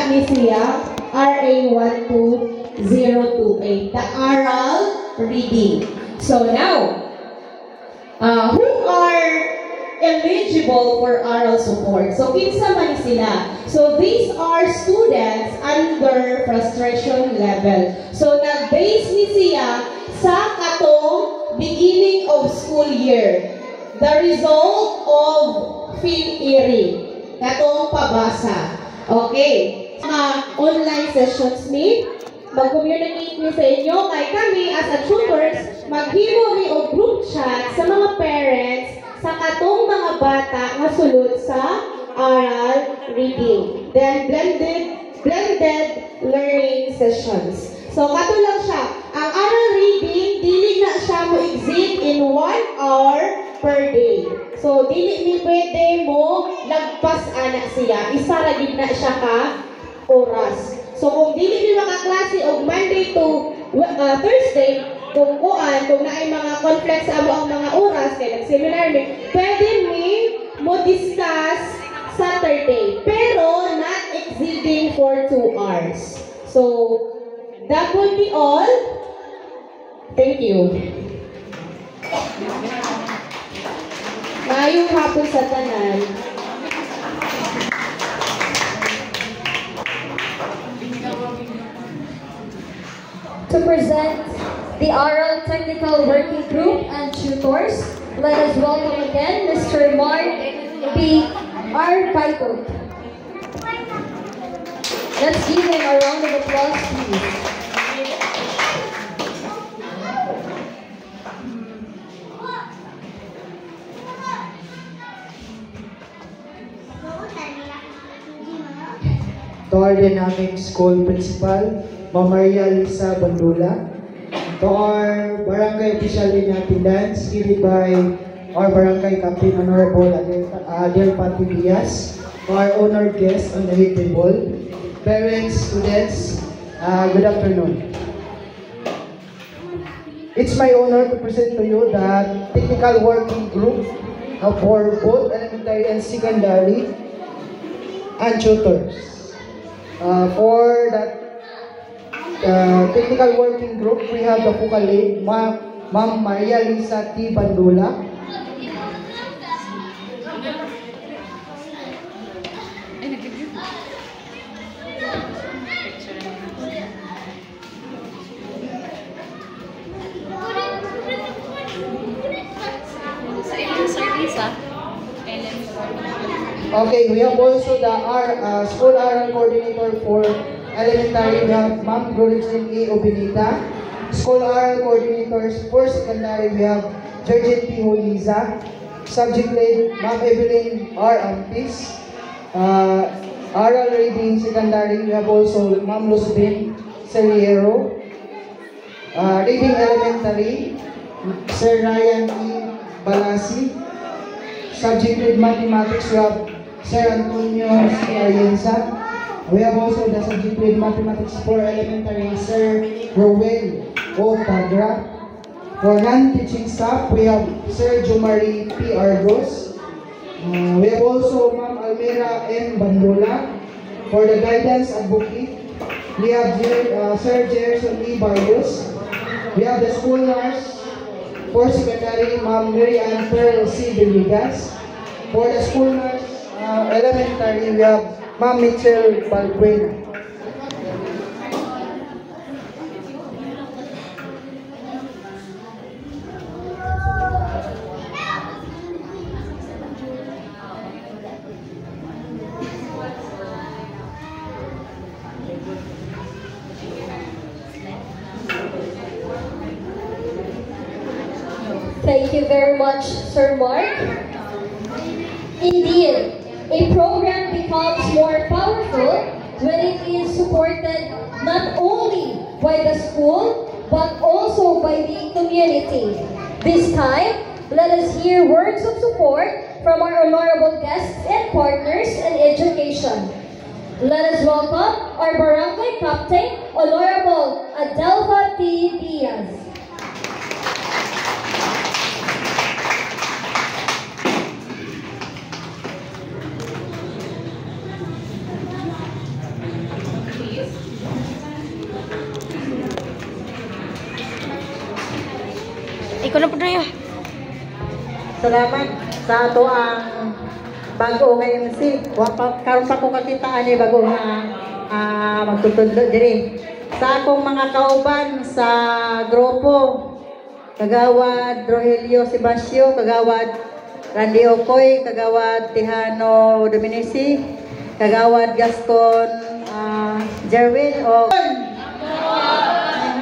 ni siya RA 12028, the oral reading. So now, who are eligible for oral support? So kinsa man sila? So these are students under frustration level. So nag-base ni siya sa katong beginning of school year. The result of Phil-Iri. Katong pabasa. Okay. Online sessions ni, mag-communicate ni sa inyo kay kami as a tutors, maghimo mi og group chat sa mga parents sa katong mga bata nga sulod sa oral reading. Then blended learning sessions. So kato lang siya. Ang oral reading dili na siya mo exit in 1 hour per day. So dili ni pwede mo lagpas ana siya. Isa ra gid na siya ka oras. So kung dili ni makaklase og Monday to Thursday, kung naay mga conflicts sa amo ang mga oras kay nag-seminar mi, pwede mi mo discuss Saturday, pero not exceeding for 2 hours. So that would be all. Thank you. Maayong hapon sa tanan. To present the oral technical working group and tutors, let us welcome again Mr. Mark P. Arpaito. Let's give him a round of applause, please. To our dynamic school principal, Ma'am Maria Lisa Bandula. To our barangay official in attendance, headed by our barangay captain Honorable Adel Pati Diaz. To our honored guests on the head table, parents, students, good afternoon. It's my honor to present to you the technical working group for both elementary and secondary and tutors. For that technical working group, we have the focal lead, Ma'am Maria Lisa T. Bandula. Okay, we have also the school oral coordinator for elementary. We have Ma'am Gloricin A. Obinita. School oral coordinators for secondary, we have Georgette P. Holiza. Subject lead, Ma'am Evelyn R. Ampis. Oral reading secondary, we have also Ma'am Luzbin Seriero. Reading elementary, Sir Ryan E. Balasi. Subject lead mathematics, we have Sir Antonio C. Arienza. We have also the subject lead mathematics for elementary, Sir Rowell O. Tagra. For non-teaching staff, we have Sir Jumari P. Argos. We have also Ma'am Almira M. Bandula. For the guidance advocate, we have Sir Gerson E. Barrios. We have the school nurse for secondary, Ma'am Mary Ann Pearl C. Villegas. For the school nurse elementary, we have Ma'am Mitchell Balbuena. Thank you very much, Sir Mark. Indeed, a program becomes more powerful when it is supported not only by the school, but also by the community. This time, let us hear words of support from our honorable guests and partners in education. Let us welcome our barangay captain, Honorable Adelva T. Diaz. Ikaw na po na yun. Salamat sa ato ang bago nga MC. Karon pa ko kakita ani bago nga magtutudlo diri. Sa akong mga kauban sa grupo, Kagawad Rogelio Sebastião, Kagawad Randy Okoy, Kagawad Tejano Dominici, Kagawad Gaston Jerwin o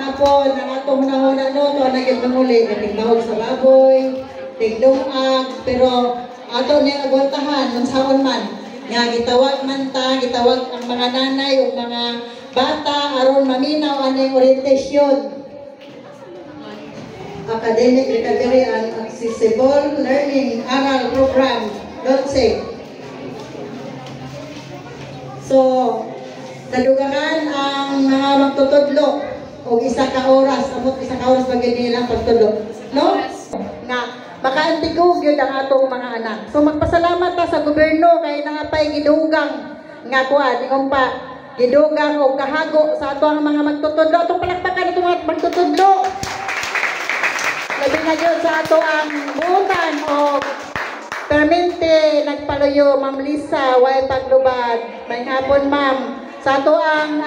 hapon ang atong hunahuna no to naging manguli tingtawag sa baboy tigdungag pero ato niya agwantahan unsaon man nga gitawag man ta gitawag ang mga nanay o mga bata aron maminaw aning orientasyon academic recovery and accessible learning aral program LOTSEC. So nadugangan ang mga magtutudlo o isa ka oras bagay nilang pagtudlo no nga makaantigog yun ang atong mga anak. So magpasalamat ta sa gobyerno kay nangapay gidugang nga kuan ingon pa gidugang o kahago sa ato ang mga magtutudlo. Atong palakpakan atong mga magtutudlo. Labi na yun sa ato ang buutan o permente nagpaluyo Ma'am Lisa way paglubad. May hapon ma'am sa ato ang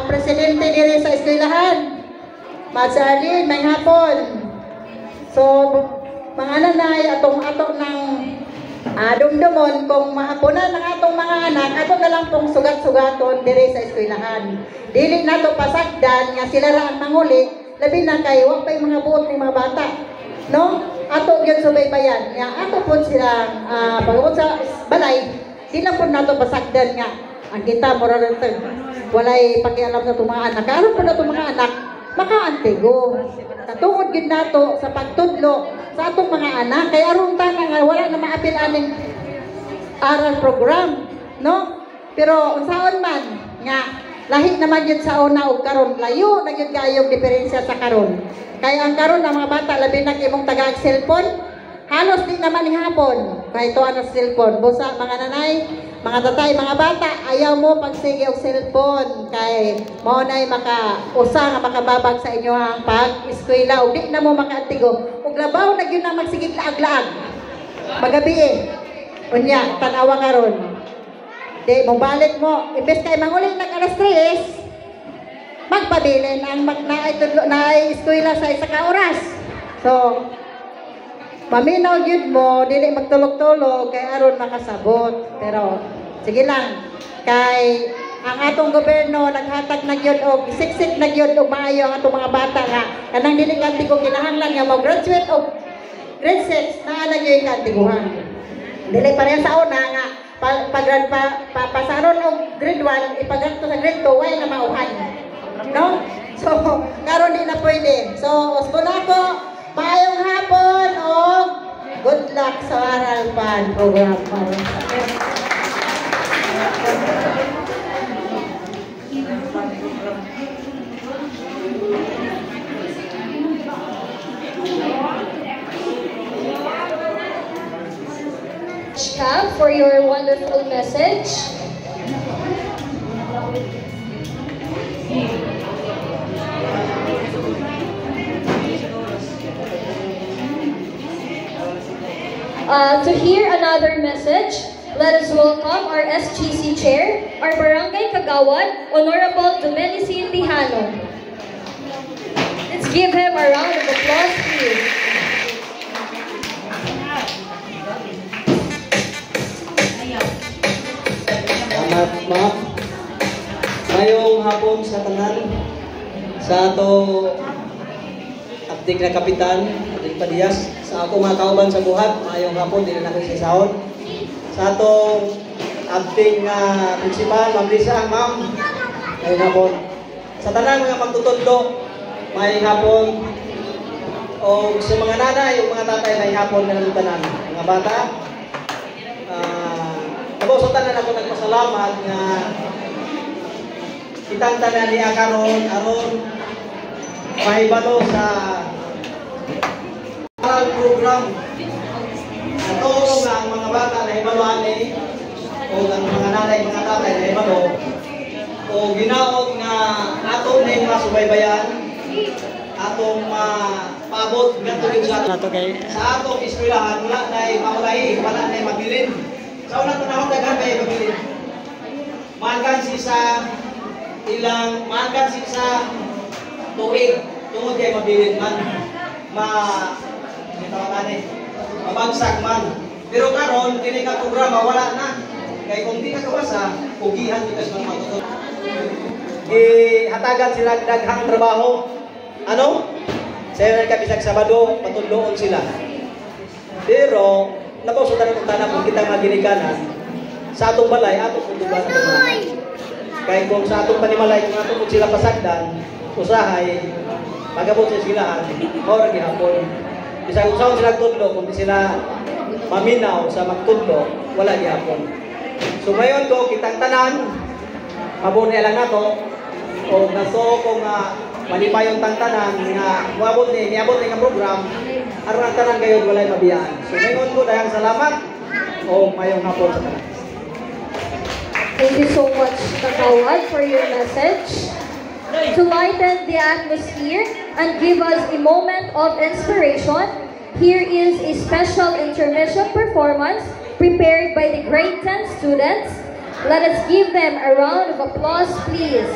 presidente diri sa eskwelahan Mas Arlene may hapon. So mga nanay atong ng dumdumon kung mahaponan ng atong mga anak ato na lang pong sugat-sugaton diri sa eskwelahan. Dili nato pasagdan nga sila ra ang manguli labi na kay wa pay mga buot ni mga bata no ato gyud subaybayan nga ato pud sila pagod sa balay di lang pud nato pasagdan nga ang kita mura rito walay pakialam sa itong mga anak karon pud natong mga anak makaantigo katungod gid nato sa pagtudlo sa atong mga anak kay aron ta nga wala na maapil aning aral program no pero unsaon man nga lahi naman yun sa una o karon layo na yun kayong diferensya sa karon kaya ang karon ng mga bata labi na imong taga cellphone halos di naman hapon kahit to ano cellphone busa mga nanay mga tatay mga bata ayaw mo pagsige og cellphone kay mao nay usa nga makababag sa inyo ang pag-eskwela ug di na mo makaatigo ug labaw na gyud na magsigig laag-laag magabi unya tan-awa karon di mo balik mo imbes kay manguli nag alas 3 magpabilin ang naay eskwela sa isa ka oras so paminaw gyud mo dili magtulog-tulog kay aron makasabot pero sige lang kay ang atong gobyerno naghatag na gyud og siksik na gyud og maayo ang atong mga bata nga kanang dili kantigo kinahanglan nga mo graduate og grade 6 naa na gyud kantiguhan dili pareha sa una nga pasaron og grade 1 ipagadto sa grade 2 way na mauhan no so karon di na pwede so usbon ako maayong hapon o good luck sa aral pan program Cam, for your wonderful message. To hear another message, let us welcome our SGC Chair, our Barangay Kagawad, Honorable Dominici Tejano. Let's give him a round of applause, please. Salamat, ma'am. Mayong hapon sa tanan sa ato abdik na kapitan, Abdik Padiyas, sa ako mga kauban sa buhat, mayong hapon, din na ako sisahod. Sa atong abdik na prinsipal, Ma'am Lisa, ma'am, mayong hapon. Sa tanan mga magtutudlo, mayong hapon. O sa mga nanay, o mga tatay, mayong hapon na ng tanan. Mga bata, sa tanan ako nagpasalamat nga kitang tanan niya karon aron mahibalo sa aral program ato nga ang mga bata na hibaluan o ang mga nanay mga tatay na hibalo o ginaot nga ato ning masubaybayan atong paabot ganto rin sa ato kay sa atong eskwelahan wala nay maulahi, wala nay mabilin. Sa unang panahon daghan kay mabilin. Maangkan si sa ilang maangkan si sa tuig tungod kay mabilin man mabagsak man. Pero karon kini ka programa wala na. Kay kung di ka kawasa, pugihan di ka sa matuto. Hatagan sila daghang trabaho. Ano? Sa bisag Sabado, patudloon sila. Pero napausutan ang tanang kung kita maginikanan sa atong balay, atong kundugan ang tumanan. Kaya kung sa atong panimalay, kung atong sila pasagdan, usahay, magabot sa silahan, or gihapon. Bisag usaw sila tudlo, kung di sila maminaw sa magtudlo, wala gihapon. So ngayon ko, kitang tanan, mabunay lang nato, o naso kung malipayong tantanan nga niabot ni nga program, aron ang tanan kayo walay mabiyaan. So ngayon ko dayang salamat o mayong hapon sa tanan. Thank you so much, Kakawad, for your message. To lighten the atmosphere and give us a moment of inspiration, here is a special intermission performance prepared by the grade 10 students. Let us give them a round of applause, please.